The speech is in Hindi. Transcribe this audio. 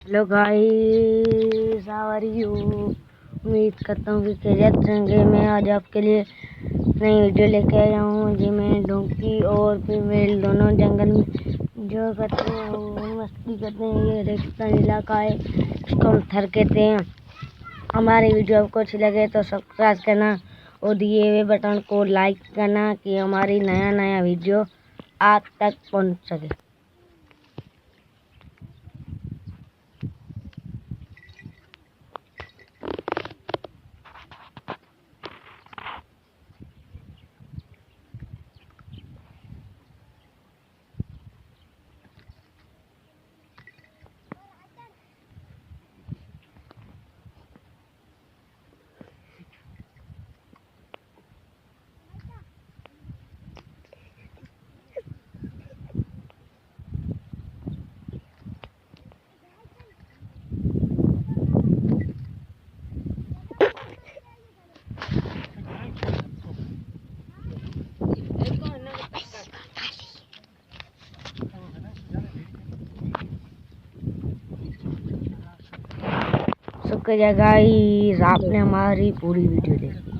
Hello guys, how are you. उम्मीद करता हूँ कि खैरियत रहेंगे। मैं आज आपके लिए नई वीडियो लेके आया हूँ जिसमें डोंकी और फीमेल दोनों जंगल में जो करते हैं वो मस्ती करते हैं। ये रेगिस्तान इलाका है, इसको हम थर कहते हैं। हमारी वीडियो आपको अच्छी लगे तो सब्सक्राइब करना और दिए हुए बटन को लाइक करना कि हमारी नया वीडियो आप तक पहुँच सके। शुक्रिया गाइस, आपने हमारी पूरी वीडियो देखी।